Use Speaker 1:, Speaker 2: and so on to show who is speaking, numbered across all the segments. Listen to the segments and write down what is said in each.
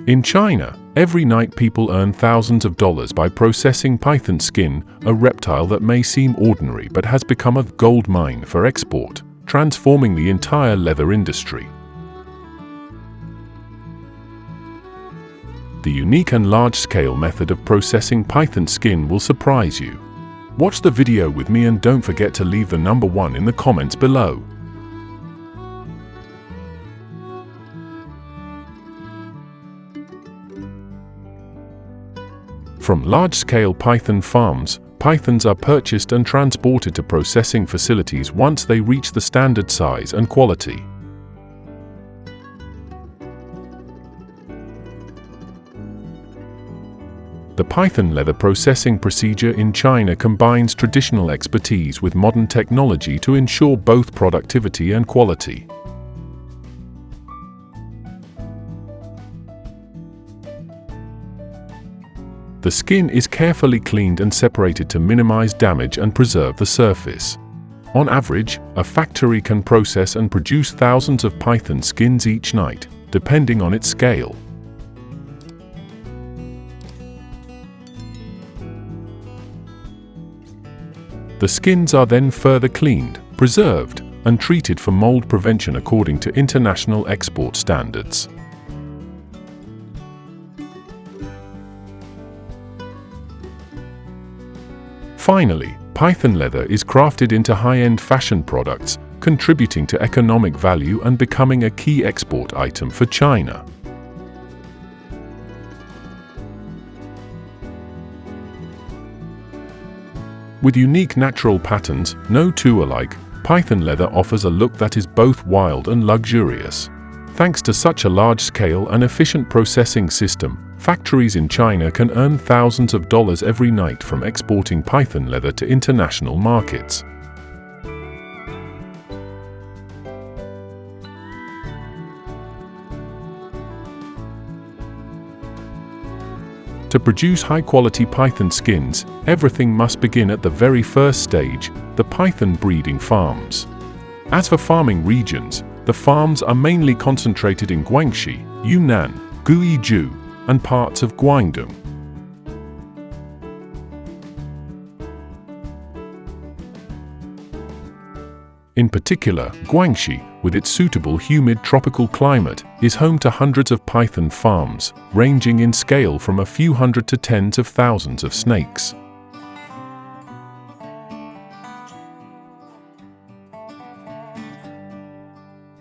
Speaker 1: In China, every night people earn thousands of dollars by processing python skin, a reptile that may seem ordinary but has become a gold mine for export, transforming the entire leather industry. The unique and large-scale method of processing python skin will surprise you. Watch the video with me and don't forget to leave the number 1 in the comments below. From large-scale python farms, pythons are purchased and transported to processing facilities once they reach the standard size and quality. The python leather processing procedure in China combines traditional expertise with modern technology to ensure both productivity and quality. The skin is carefully cleaned and separated to minimize damage and preserve the surface. On average, a factory can process and produce thousands of python skins each night, depending on its scale. The skins are then further cleaned, preserved, and treated for mold prevention according to international export standards. Finally, python leather is crafted into high-end fashion products, contributing to economic value and becoming a key export item for China. With unique natural patterns, no two alike, python leather offers a look that is both wild and luxurious. Thanks to such a large-scale and efficient processing system, factories in China can earn thousands of dollars every night from exporting python leather to international markets. To produce high-quality python skins, everything must begin at the very first stage, the python breeding farms. As for farming regions, the farms are mainly concentrated in Guangxi, Yunnan, Guizhou, and parts of Guangdong. In particular, Guangxi, with its suitable humid tropical climate, is home to hundreds of python farms, ranging in scale from a few hundred to tens of thousands of snakes.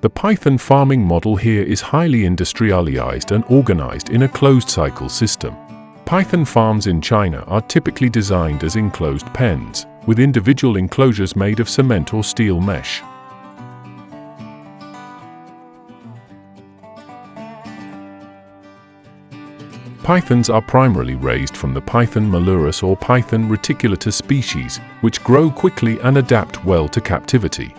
Speaker 1: The python farming model here is highly industrialized and organized in a closed-cycle system. Python farms in China are typically designed as enclosed pens, with individual enclosures made of cement or steel mesh. Pythons are primarily raised from the Python malurus or Python reticulatus species, which grow quickly and adapt well to captivity.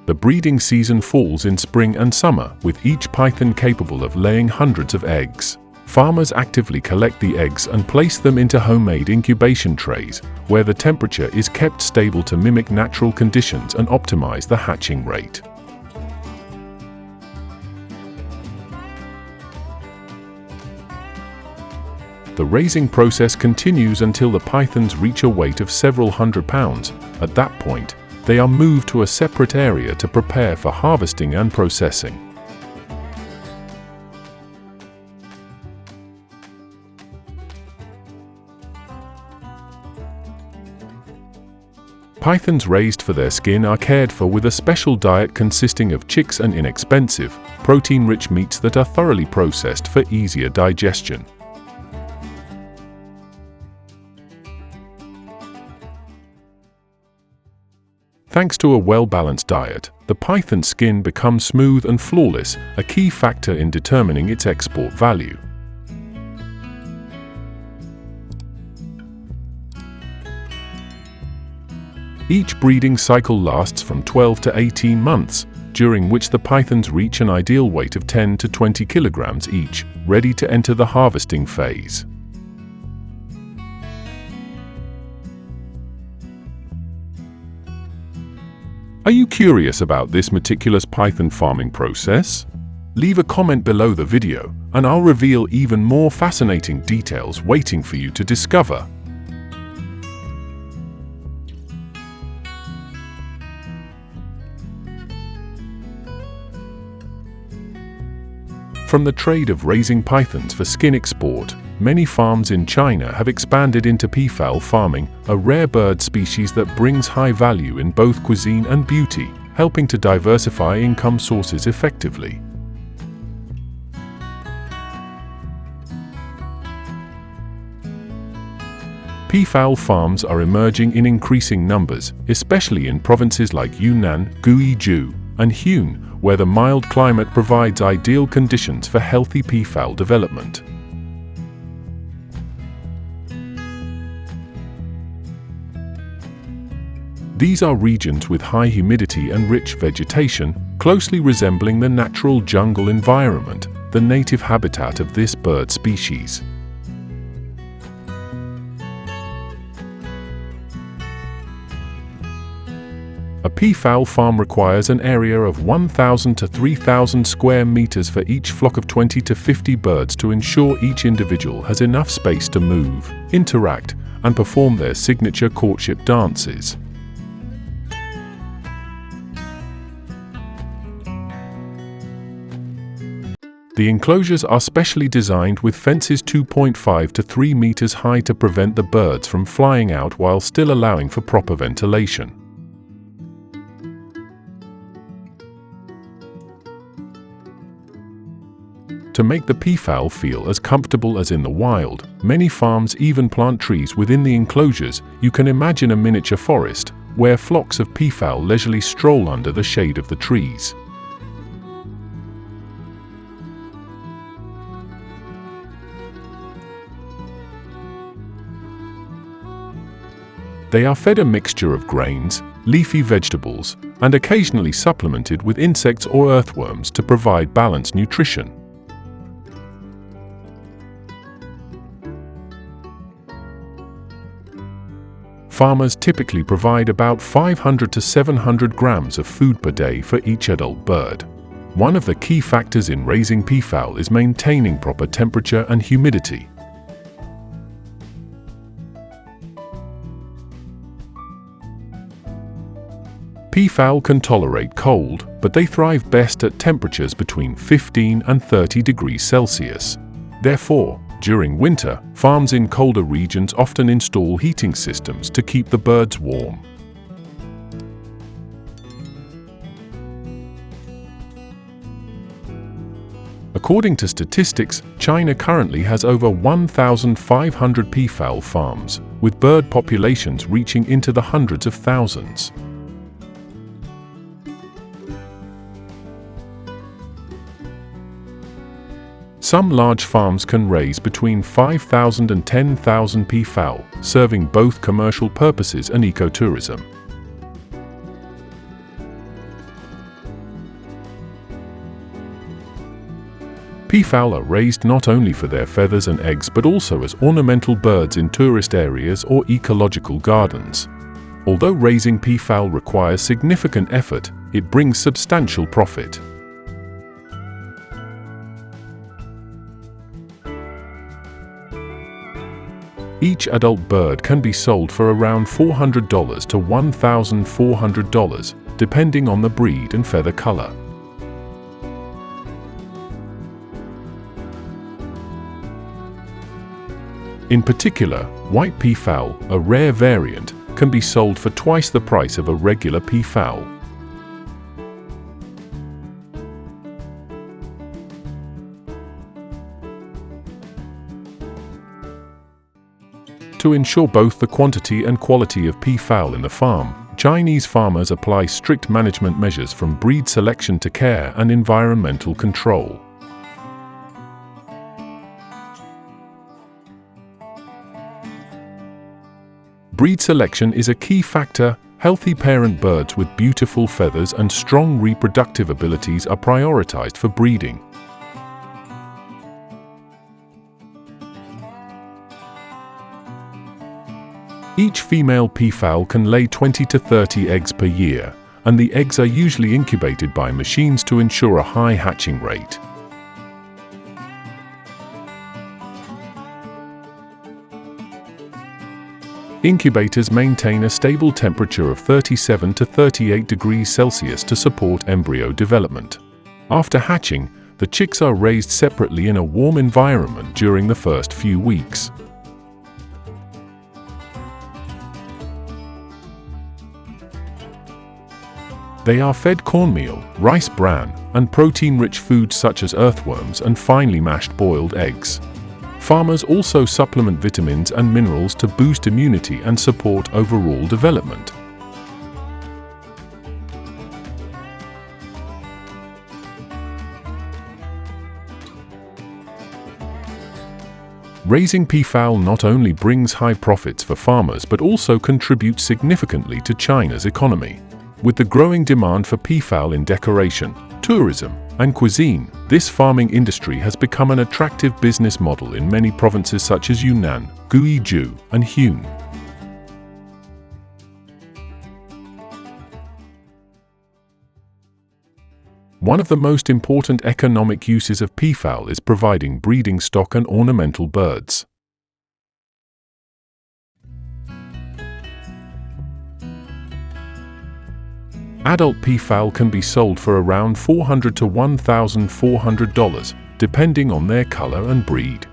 Speaker 1: The breeding season falls in spring and summer, with each python capable of laying hundreds of eggs. Farmers actively collect the eggs and place them into homemade incubation trays, where the temperature is kept stable to mimic natural conditions and optimize the hatching rate. The raising process continues until the pythons reach a weight of several hundred pounds. At that point, they are moved to a separate area to prepare for harvesting and processing. Pythons raised for their skin are cared for with a special diet consisting of chicks and inexpensive, protein-rich meats that are thoroughly processed for easier digestion. Thanks to a well-balanced diet, the python skin becomes smooth and flawless, a key factor in determining its export value. Each breeding cycle lasts from 12 to 18 months, during which the pythons reach an ideal weight of 10 to 20 kilograms each, ready to enter the harvesting phase. Are you curious about this meticulous python farming process? Leave a comment below the video, and I'll reveal even more fascinating details waiting for you to discover. From the trade of raising pythons for skin export, many farms in China have expanded into peafowl farming, a rare bird species that brings high value in both cuisine and beauty, helping to diversify income sources effectively. Peafowl farms are emerging in increasing numbers, especially in provinces like Yunnan, Guizhou, and Hunan, where the mild climate provides ideal conditions for healthy peafowl development. These are regions with high humidity and rich vegetation, closely resembling the natural jungle environment, the native habitat of this bird species. A peafowl farm requires an area of 1,000 to 3,000 square meters for each flock of 20 to 50 birds to ensure each individual has enough space to move, interact, and perform their signature courtship dances. The enclosures are specially designed with fences 2.5 to 3 meters high to prevent the birds from flying out while still allowing for proper ventilation. To make the peafowl feel as comfortable as in the wild, many farms even plant trees within the enclosures. You can imagine a miniature forest, where flocks of peafowl leisurely stroll under the shade of the trees. They are fed a mixture of grains, leafy vegetables, and occasionally supplemented with insects or earthworms to provide balanced nutrition. Farmers typically provide about 500 to 700 grams of food per day for each adult bird. One of the key factors in raising peafowl is maintaining proper temperature and humidity. Peafowl can tolerate cold, but they thrive best at temperatures between 15 and 30 degrees Celsius. Therefore, during winter, farms in colder regions often install heating systems to keep the birds warm. According to statistics, China currently has over 1,500 peafowl farms, with bird populations reaching into the hundreds of thousands. Some large farms can raise between 5,000 and 10,000 peafowl, serving both commercial purposes and ecotourism. Peafowl are raised not only for their feathers and eggs but also as ornamental birds in tourist areas or ecological gardens. Although raising peafowl requires significant effort, it brings substantial profit. Each adult bird can be sold for around $400 to $1,400, depending on the breed and feather color. In particular, white peafowl, a rare variant, can be sold for twice the price of a regular peafowl. To ensure both the quantity and quality of peafowl in the farm, Chinese farmers apply strict management measures from breed selection to care and environmental control. Breed selection is a key factor. Healthy parent birds with beautiful feathers and strong reproductive abilities are prioritized for breeding. Each female peafowl can lay 20 to 30 eggs per year, and the eggs are usually incubated by machines to ensure a high hatching rate. Incubators maintain a stable temperature of 37 to 38 degrees Celsius to support embryo development. After hatching, the chicks are raised separately in a warm environment during the first few weeks. They are fed cornmeal, rice bran, and protein-rich foods such as earthworms and finely mashed boiled eggs. Farmers also supplement vitamins and minerals to boost immunity and support overall development. Raising peafowl not only brings high profits for farmers but also contributes significantly to China's economy. With the growing demand for peafowl in decoration, tourism, and cuisine, this farming industry has become an attractive business model in many provinces such as Yunnan, Guizhou, and Hunan. One of the most important economic uses of peafowl is providing breeding stock and ornamental birds. Adult peafowl can be sold for around $400 to $1,400, depending on their color and breed.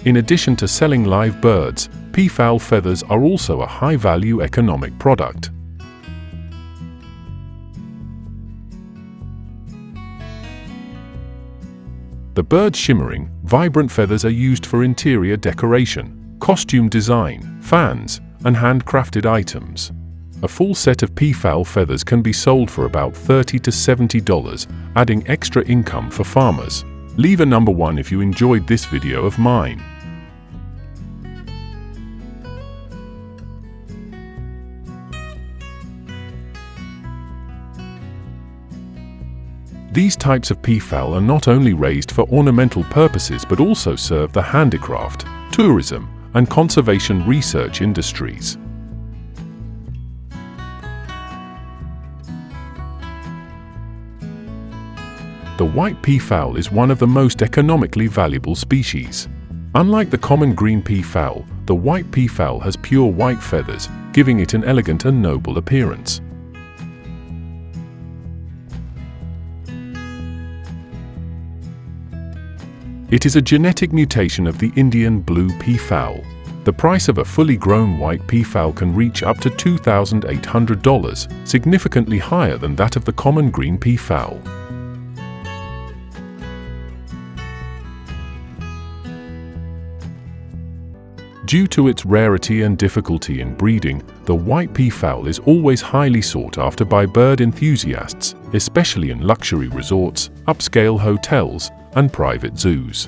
Speaker 1: In addition to selling live birds, peafowl feathers are also a high-value economic product. The bird's shimmering, vibrant feathers are used for interior decoration, costume design, fans, and handcrafted items. A full set of peafowl feathers can be sold for about $30 to $70, adding extra income for farmers. Leave a number 1 if you enjoyed this video of mine. These types of peafowl are not only raised for ornamental purposes but also serve the handicraft, tourism, and conservation research industries. The white peafowl is one of the most economically valuable species. Unlike the common green peafowl, the white peafowl has pure white feathers, giving it an elegant and noble appearance. It is a genetic mutation of the Indian blue peafowl. The price of a fully grown white peafowl can reach up to $2,800, significantly higher than that of the common green peafowl. Due to its rarity and difficulty in breeding, the white peafowl is always highly sought after by bird enthusiasts, especially in luxury resorts, upscale hotels, and private zoos.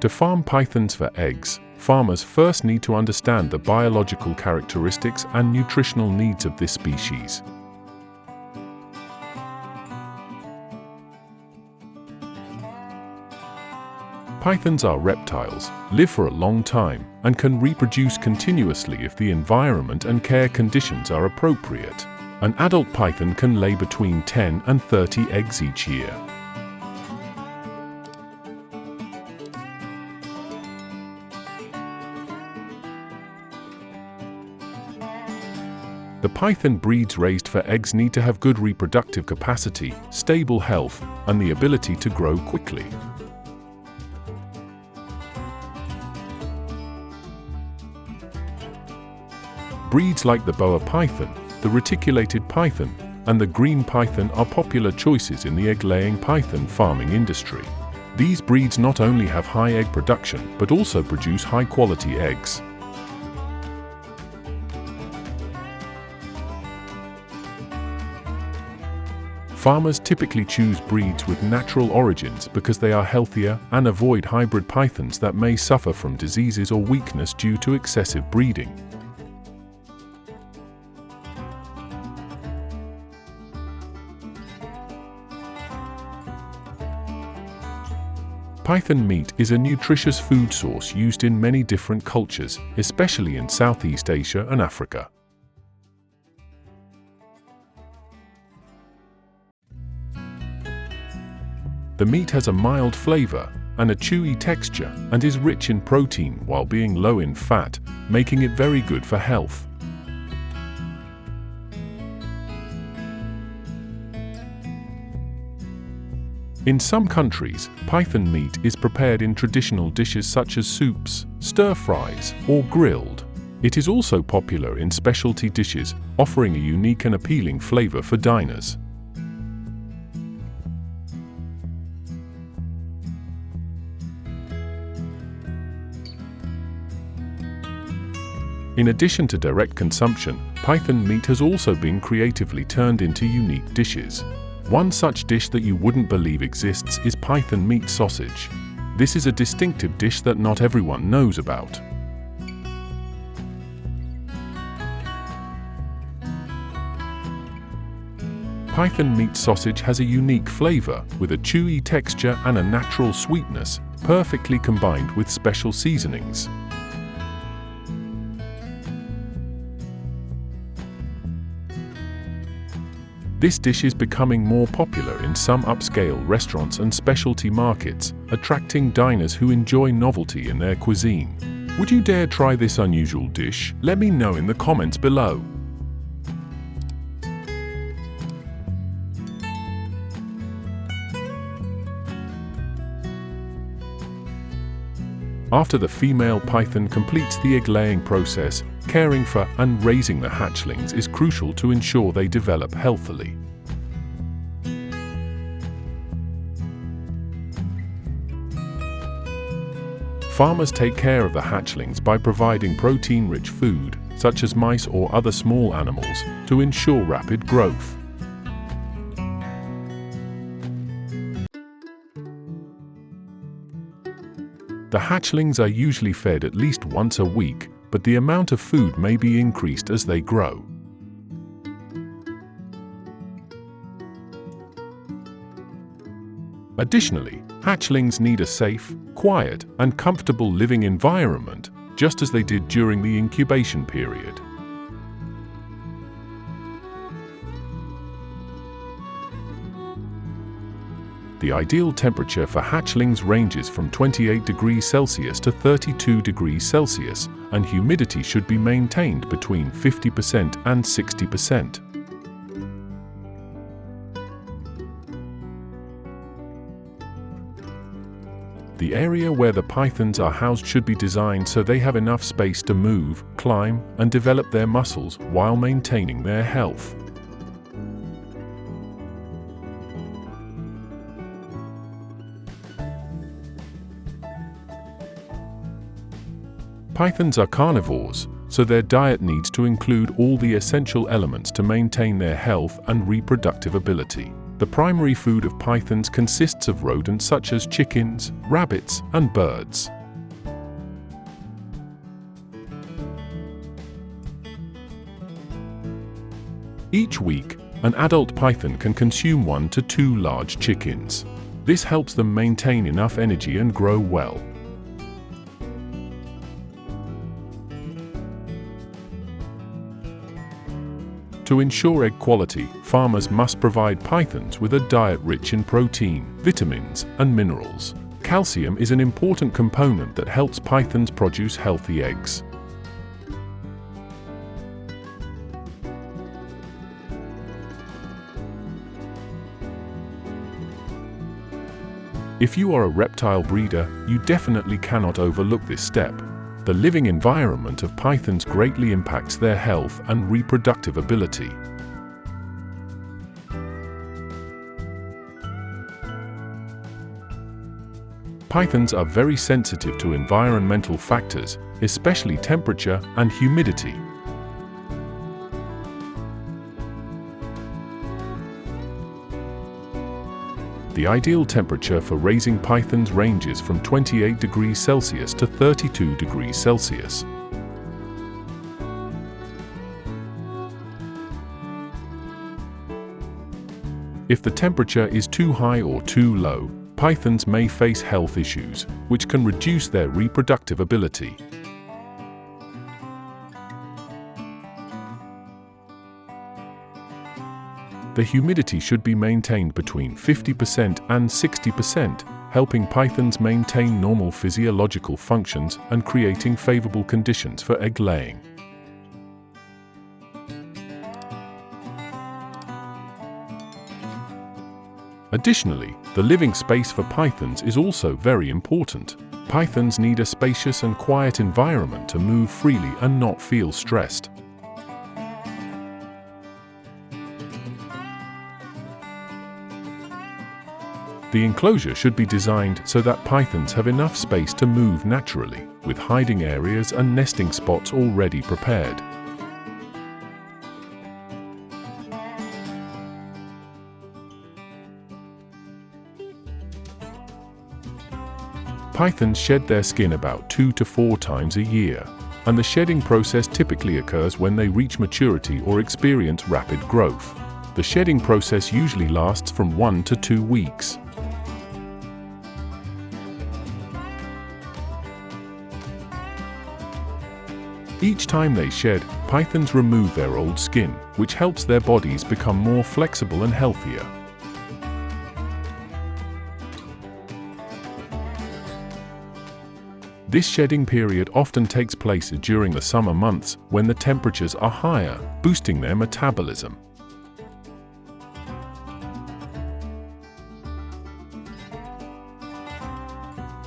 Speaker 1: To farm pythons for eggs, farmers first need to understand the biological characteristics and nutritional needs of this species. Pythons are reptiles, live for a long time, and can reproduce continuously if the environment and care conditions are appropriate. An adult python can lay between 10 and 30 eggs each year. The python breeds raised for eggs need to have good reproductive capacity, stable health, and the ability to grow quickly. Breeds like the boa python, the reticulated python, and the green python are popular choices in the egg-laying python farming industry. These breeds not only have high egg production, but also produce high-quality eggs. Farmers typically choose breeds with natural origins because they are healthier and avoid hybrid pythons that may suffer from diseases or weakness due to excessive breeding. Python meat is a nutritious food source used in many different cultures, especially in Southeast Asia and Africa. The meat has a mild flavor and a chewy texture and is rich in protein while being low in fat, making it very good for health. In some countries, python meat is prepared in traditional dishes such as soups, stir-fries, or grilled. It is also popular in specialty dishes, offering a unique and appealing flavor for diners. In addition to direct consumption, python meat has also been creatively turned into unique dishes. One such dish that you wouldn't believe exists is python meat sausage. This is a distinctive dish that not everyone knows about. Python meat sausage has a unique flavor, with a chewy texture and a natural sweetness, perfectly combined with special seasonings. This dish is becoming more popular in some upscale restaurants and specialty markets, attracting diners who enjoy novelty in their cuisine. Would you dare try this unusual dish? Let me know in the comments below. After the female python completes the egg-laying process, caring for and raising the hatchlings is crucial to ensure they develop healthily. Farmers take care of the hatchlings by providing protein-rich food, such as mice or other small animals, to ensure rapid growth. The hatchlings are usually fed at least once a week, but the amount of food may be increased as they grow. Additionally, hatchlings need a safe, quiet, and comfortable living environment, just as they did during the incubation period. The ideal temperature for hatchlings ranges from 28 degrees Celsius to 32 degrees Celsius, and humidity should be maintained between 50% and 60%. The area where the pythons are housed should be designed so they have enough space to move, climb, and develop their muscles while maintaining their health. Pythons are carnivores, so their diet needs to include all the essential elements to maintain their health and reproductive ability. The primary food of pythons consists of rodents such as chickens, rabbits, and birds. Each week, an adult python can consume 1 to 2 large chickens. This helps them maintain enough energy and grow well. To ensure egg quality, farmers must provide pythons with a diet rich in protein, vitamins, and minerals. Calcium is an important component that helps pythons produce healthy eggs. If you are a reptile breeder, you definitely cannot overlook this step. The living environment of pythons greatly impacts their health and reproductive ability. Pythons are very sensitive to environmental factors, especially temperature and humidity. The ideal temperature for raising pythons ranges from 28 degrees Celsius to 32 degrees Celsius. If the temperature is too high or too low, pythons may face health issues, which can reduce their reproductive ability. The humidity should be maintained between 50% and 60%, helping pythons maintain normal physiological functions and creating favorable conditions for egg laying. Additionally, the living space for pythons is also very important. Pythons need a spacious and quiet environment to move freely and not feel stressed. The enclosure should be designed so that pythons have enough space to move naturally, with hiding areas and nesting spots already prepared. Pythons shed their skin about 2 to 4 times a year, and the shedding process typically occurs when they reach maturity or experience rapid growth. The shedding process usually lasts from 1 to 2 weeks. Each time they shed, pythons remove their old skin, which helps their bodies become more flexible and healthier. This shedding period often takes place during the summer months when the temperatures are higher, boosting their metabolism.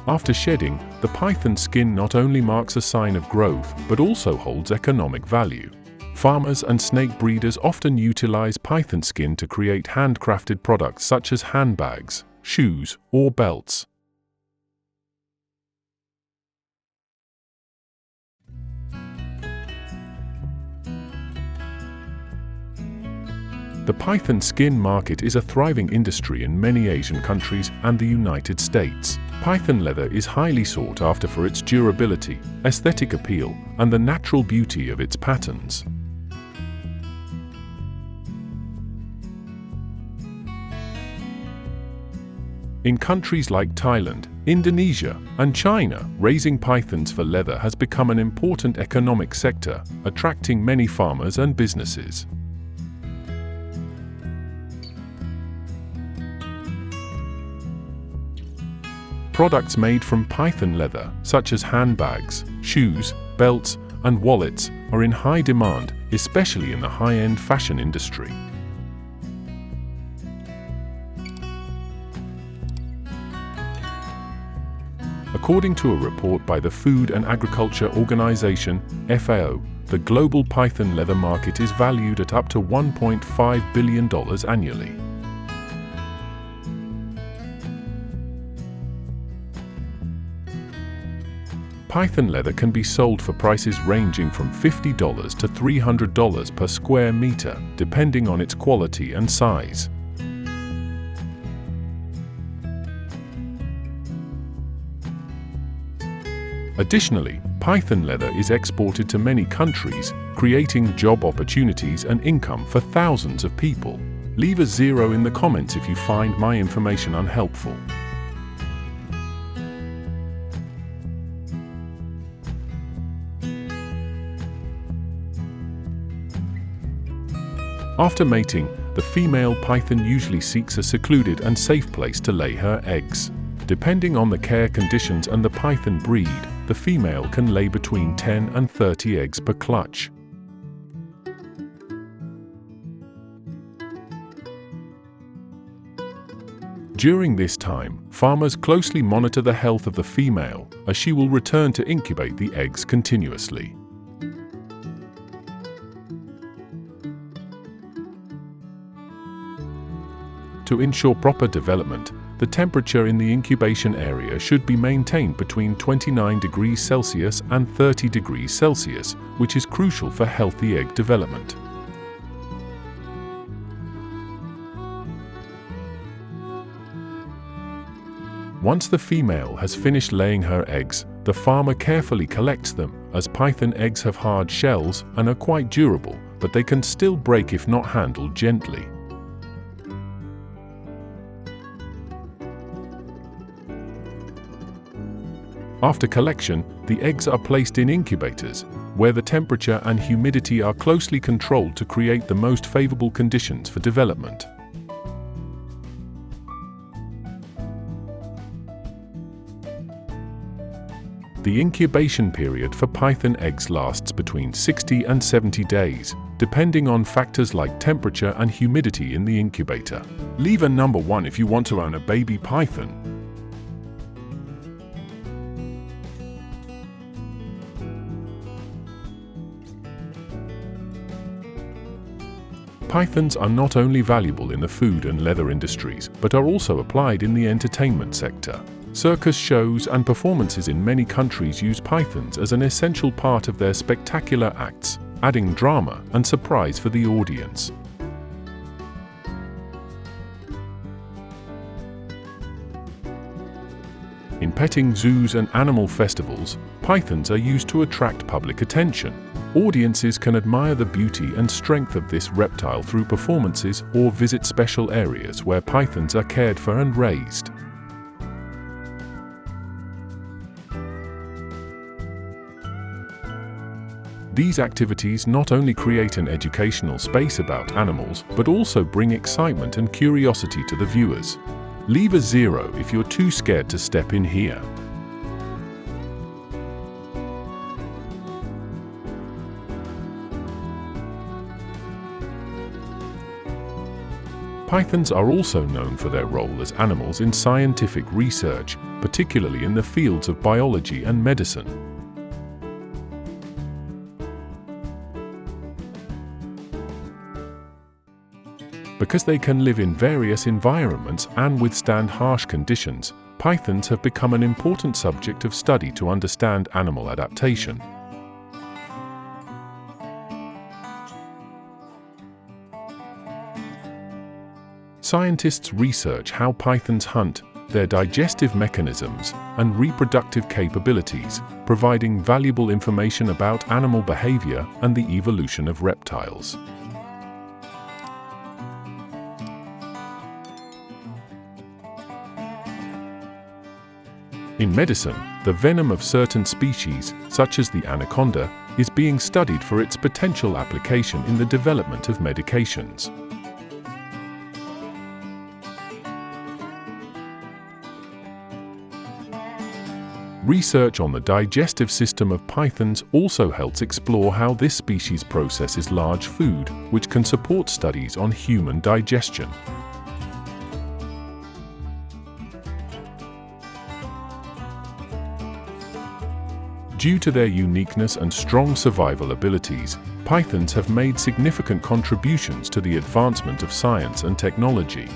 Speaker 1: After shedding, the python skin not only marks a sign of growth, but also holds economic value. Farmers and snake breeders often utilize python skin to create handcrafted products such as handbags, shoes, or belts. The python skin market is a thriving industry in many Asian countries and the United States. Python leather is highly sought after for its durability, aesthetic appeal, and the natural beauty of its patterns. In countries like Thailand, Indonesia, and China, raising pythons for leather has become an important economic sector, attracting many farmers and businesses. Products made from python leather, such as handbags, shoes, belts, and wallets, are in high demand, especially in the high-end fashion industry. According to a report by the Food and Agriculture Organization, FAO, the global python leather market is valued at up to $1.5 billion annually. Python leather can be sold for prices ranging from $50 to $300 per square meter, depending on its quality and size. Additionally, python leather is exported to many countries, creating job opportunities and income for thousands of people. Leave a 0 in the comments if you find my information unhelpful. After mating, the female python usually seeks a secluded and safe place to lay her eggs. Depending on the care conditions and the python breed, the female can lay between 10 and 30 eggs per clutch. During this time, farmers closely monitor the health of the female, as she will return to incubate the eggs continuously. To ensure proper development, the temperature in the incubation area should be maintained between 29 degrees Celsius and 30 degrees Celsius, which is crucial for healthy egg development. Once the female has finished laying her eggs, the farmer carefully collects them, as python eggs have hard shells and are quite durable, but they can still break if not handled gently. After collection, the eggs are placed in incubators, where the temperature and humidity are closely controlled to create the most favorable conditions for development. The incubation period for python eggs lasts between 60 and 70 days, depending on factors like temperature and humidity in the incubator. Leave a number 1 if you want to own a baby python. Pythons are not only valuable in the food and leather industries, but are also applied in the entertainment sector. Circus shows and performances in many countries use pythons as an essential part of their spectacular acts, adding drama and surprise for the audience. In petting zoos and animal festivals, pythons are used to attract public attention. Audiences can admire the beauty and strength of this reptile through performances or visit special areas where pythons are cared for and raised. These activities not only create an educational space about animals, but also bring excitement and curiosity to the viewers. Leave a 0 if you're too scared to step in here. Pythons are also known for their role as animals in scientific research, particularly in the fields of biology and medicine. Because they can live in various environments and withstand harsh conditions, pythons have become an important subject of study to understand animal adaptation. Scientists research how pythons hunt, their digestive mechanisms, and reproductive capabilities, providing valuable information about animal behavior and the evolution of reptiles. In medicine, the venom of certain species, such as the anaconda, is being studied for its potential application in the development of medications. Research on the digestive system of pythons also helps explore how this species processes large food, which can support studies on human digestion. Due to their uniqueness and strong survival abilities, pythons have made significant contributions to the advancement of science and technology.